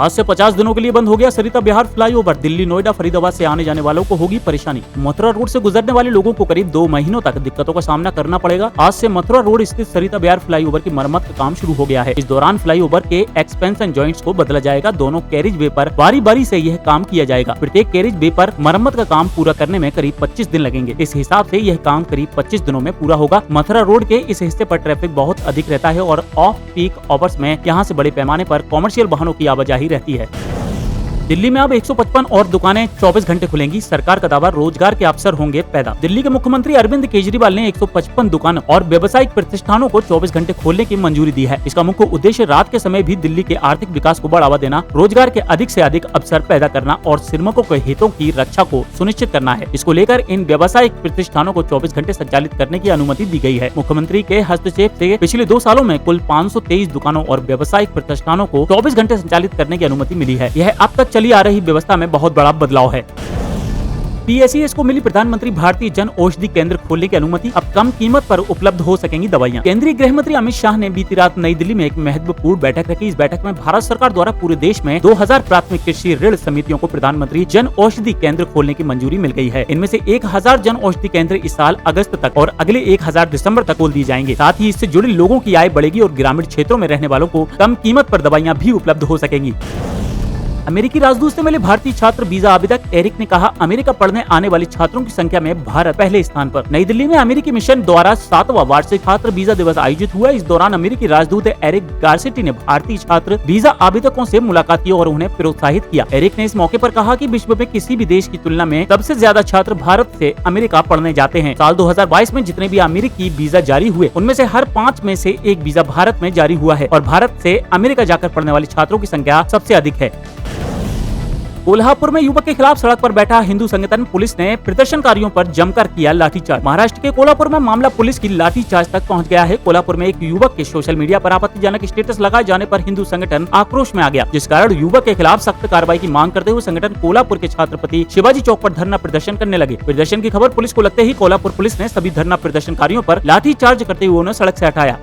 आज से 50 दिनों के लिए बंद हो गया सरिता बिहार फ्लाईओवर। दिल्ली, नोएडा, फरीदाबाद से आने जाने वालों को होगी परेशानी। मथुरा रोड से गुजरने वाले लोगों को करीब 2 महीनों तक दिक्कतों का सामना करना पड़ेगा। आज से मथुरा रोड स्थित सरिता बिहार फ्लाईओवर की मरम्मत का काम शुरू हो गया है। इस दौरान फ्लाईओवर के एक्सपेंशन जॉइंट्स को बदला जाएगा। दोनों कैरिज वे पर बारी बारी से यह काम किया जाएगा। प्रत्येक कैरिज वे पर मरम्मत का काम पूरा करने में करीब 25 दिन लगेंगे। इस हिसाब से यह काम करीब 25 दिनों में पूरा होगा। मथुरा रोड के इस हिस्से पर ट्रैफिक बहुत अधिक रहता है और ऑफ पीक आवर्स में यहाँ से बड़े पैमाने पर कॉमर्शियल वाहनों की आवाजाही रहती है। दिल्ली में अब 155 और दुकानें 24 घंटे खुलेंगी। सरकार का दावा, रोजगार के अवसर होंगे पैदा। दिल्ली के मुख्यमंत्री अरविंद केजरीवाल ने 155 दुकानों और व्यावसायिक प्रतिष्ठानों को 24 घंटे खोलने की मंजूरी दी है। इसका मुख्य उद्देश्य रात के समय भी दिल्ली के आर्थिक विकास को बढ़ावा देना, रोजगार के अधिक से अधिक अवसर पैदा करना और श्रमिकों के हितों की रक्षा को सुनिश्चित करना है। इसको लेकर इन व्यावसायिक प्रतिष्ठानों को 24 घंटे संचालित करने की अनुमति दी गई है। मुख्यमंत्री के हस्तक्षेप से पिछले 2 सालों में कुल 523 दुकानों और व्यावसायिक प्रतिष्ठानों को 24 घंटे संचालित करने की अनुमति मिली है। यह अब तक चली आ रही व्यवस्था में बहुत बड़ा बदलाव है। पीएसईएस को मिली प्रधानमंत्री भारतीय जन औषधि केंद्र खोलने की अनुमति। अब कम कीमत पर उपलब्ध हो सकेंगी दवाइयां। केंद्रीय गृह मंत्री अमित शाह ने बीती रात नई दिल्ली में एक महत्वपूर्ण बैठक रखी। इस बैठक में भारत सरकार द्वारा पूरे देश में 2000 प्राथमिक कृषि ऋण समितियों को प्रधानमंत्री जन औषधि केंद्र खोलने की मंजूरी मिल गई है। इनमें से 1000 जन औषधि केंद्र इस साल अगस्त तक और अगले 1000 दिसंबर तक खोल दिए जाएंगे। साथ ही इससे जुड़े लोगों की आय बढ़ेगी और ग्रामीण क्षेत्रों में रहने वालों को कम कीमत पर दवाइयां भी उपलब्ध हो सकेंगी। अमेरिकी राजदूत से मिले भारतीय छात्र वीजा आवेदक एरिक ने कहा, अमेरिका पढ़ने आने वाले छात्रों की संख्या में भारत पहले स्थान पर। नई दिल्ली में अमेरिकी मिशन द्वारा 7वां वार्षिक छात्र वीजा दिवस आयोजित हुआ। इस दौरान अमेरिकी राजदूत एरिक गार्सेटी ने भारतीय छात्र वीजा आवेदकों से मुलाकात की और उन्हें प्रोत्साहित किया। एरिक ने इस मौके पर कहा कि विश्व में किसी भी देश की तुलना में सबसे ज्यादा छात्र भारत से अमेरिका पढ़ने जाते हैं। साल 2022 में जितने भी अमेरिकी वीजा जारी हुए उनमें से हर 5 में से 1 वीजा भारत में जारी हुआ है और भारत से अमेरिका जाकर पढ़ने वाले छात्रों की संख्या सबसे अधिक है। कोल्हापुर में युवक के खिलाफ सड़क पर बैठा हिंदू संगठन, पुलिस ने प्रदर्शनकारियों पर जमकर किया लाठीचार्ज। महाराष्ट्र के कोल्हापुर में मामला पुलिस की लाठीचार्ज तक पहुंच गया है। कोल्हापुर में एक युवक के सोशल मीडिया पर आपत्तिजनक स्टेटस लगाए जाने पर हिंदू संगठन आक्रोश में आ गया, जिस कारण युवक के खिलाफ सख्त कार्रवाई की मांग करते हुए संगठन कोल्हापुर के छत्रपति शिवाजी चौक पर धरना प्रदर्शन करने लगे। प्रदर्शन की खबर पुलिस को लगते ही कोल्हापुर पुलिस ने सभी धरना प्रदर्शनकारियों पर लाठीचार्ज करते हुए उन्हें सड़क से हटाया।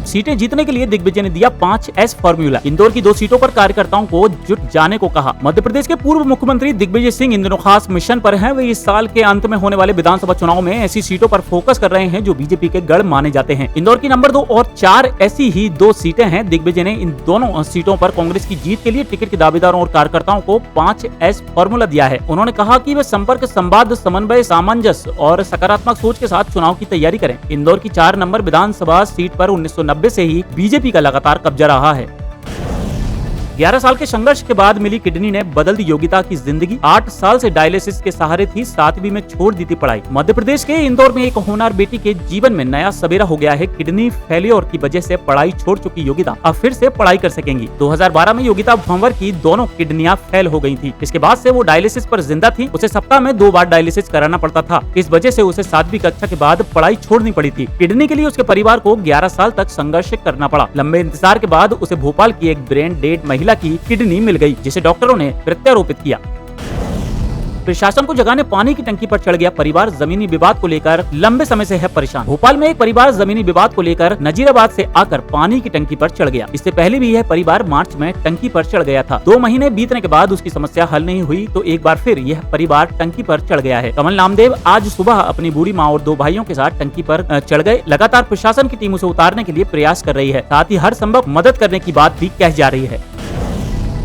सीटें जीतने के लिए दिग्विजय ने दिया 5S फॉर्मूला। इंदौर की 2 सीटों पर कार्यकर्ताओं को जुट जाने को कहा। मध्य प्रदेश के पूर्व मुख्यमंत्री दिग्विजय सिंह इन दिनों खास मिशन पर हैं। वे इस साल के अंत में होने वाले विधानसभा चुनाव में ऐसी सीटों पर फोकस कर रहे हैं जो बीजेपी के गढ़ माने जाते हैं। इंदौर की नंबर 2 और 4 ऐसी ही 2 सीटें हैं। दिग्विजय ने इन दोनों सीटों पर कांग्रेस की जीत के लिए टिकट के दावेदारों और कार्यकर्ताओं को 5S फॉर्मूला दिया है। उन्होंने कहा कि वे संपर्क, संवाद, समन्वय, सामंजस्य और सकारात्मक सोच के साथ चुनाव की तैयारी करें। इंदौर की 4 नंबर विधानसभा सीट पर 1990 से ही बीजेपी का लगातार कब्जा रहा है। 11 साल के संघर्ष के बाद मिली किडनी ने बदल दी योगिता की जिंदगी। 8 साल से डायलिसिस के सहारे थी, 7वीं में छोड़ दी थी पढ़ाई। मध्य प्रदेश के इंदौर में एक होनहार बेटी के जीवन में नया सवेरा हो गया है। किडनी फेलियर की वजह से पढ़ाई छोड़ चुकी योगिता अब फिर से पढ़ाई कर सकेंगी। 2012 में योगिता भंवर की दोनों किडनियां फेल हो गई थी। इसके बाद से वो डायलिसिस पर जिंदा थी। उसे सप्ताह में 2 बार डायलिसिस कराना पड़ता था। इस वजह से उसे 7वीं कक्षा के बाद पढ़ाई छोड़नी पड़ी थी। किडनी के लिए उसके परिवार को 11 साल तक संघर्ष करना पड़ा। लंबे इंतजार के बाद उसे भोपाल की एक ब्रेन डेड महिला की किडनी मिल गई, जिसे डॉक्टरों ने प्रत्यारोपित किया। प्रशासन को जगाने पानी की टंकी पर चढ़ गया परिवार। जमीनी विवाद को लेकर लंबे समय से है परेशान। भोपाल में एक परिवार जमीनी विवाद को लेकर नजीराबाद से आकर पानी की टंकी पर चढ़ गया। इससे पहले भी यह परिवार मार्च में टंकी पर चढ़ गया था। 2 महीने बीतने के बाद उसकी समस्या हल नहीं हुई तो एक बार फिर यह परिवार टंकी पर चढ़ गया है। कमल नामदेव आज सुबह अपनी बूढ़ी माँ और 2 भाइयों के साथ टंकी पर चढ़ गए। लगातार प्रशासन की टीम उसे उतारने के लिए प्रयास कर रही है, साथ ही हर संभव मदद करने की बात भी कही जा रही है।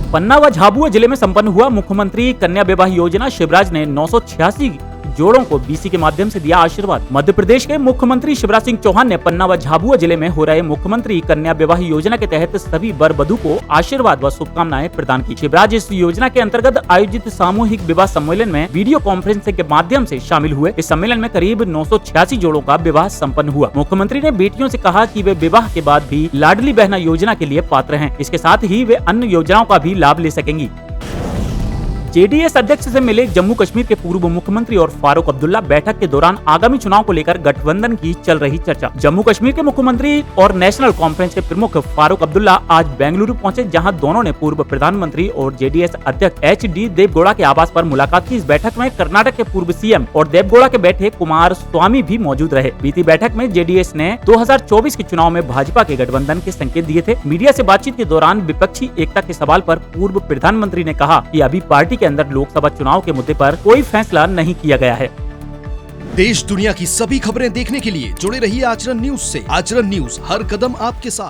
पन्ना व झाबुआ जिले में संपन्न हुआ मुख्यमंत्री कन्या विवाह योजना। शिवराज ने 986 जोड़ों को बीसी के माध्यम से दिया आशीर्वाद। मध्य प्रदेश के मुख्यमंत्री शिवराज सिंह चौहान ने पन्ना व झाबुआ जिले में हो रहे मुख्यमंत्री कन्या विवाह योजना के तहत सभी वर वधू को आशीर्वाद व शुभकामनाएं प्रदान की। शिवराज इस योजना के अंतर्गत आयोजित सामूहिक विवाह सम्मेलन में वीडियो कॉन्फ्रेंसिंग के माध्यम से शामिल हुए। इस सम्मेलन में करीब 986 जोड़ों का विवाह संपन्न हुआ। मुख्यमंत्री ने बेटियों से कहा कि वे विवाह के बाद भी लाडली बहना योजना के लिए पात्र हैं। इसके साथ ही वे अन्य योजनाओं का भी लाभ ले सकेंगी। जेडीएस अध्यक्ष से मिले जम्मू कश्मीर के पूर्व मुख्यमंत्री और फारूक अब्दुल्ला। बैठक के दौरान आगामी चुनाव को लेकर गठबंधन की चल रही चर्चा। जम्मू कश्मीर के मुख्यमंत्री और नेशनल कॉन्फ्रेंस के प्रमुख फारूक अब्दुल्ला आज बेंगलुरु पहुंचे, जहां दोनों ने पूर्व प्रधानमंत्री और जेडीएस अध्यक्ष एच.डी. देवेगौड़ा के आवास पर मुलाकात की। इस बैठक में कर्नाटक के पूर्व सीएम और देवेगौड़ा के बेटे कुमारस्वामी भी मौजूद रहे। बीती बैठक में जेडीएस ने 2024 के चुनाव में भाजपा के गठबंधन के संकेत दिए थे। मीडिया से बातचीत के दौरान विपक्षी एकता के सवाल पर पूर्व प्रधानमंत्री ने कहा कि अभी पार्टी के अंदर लोकसभा चुनाव के मुद्दे पर कोई फैसला नहीं किया गया है। देश दुनिया की सभी खबरें देखने के लिए जुड़े रहिए आचरण न्यूज से। आचरण न्यूज, हर कदम आपके साथ।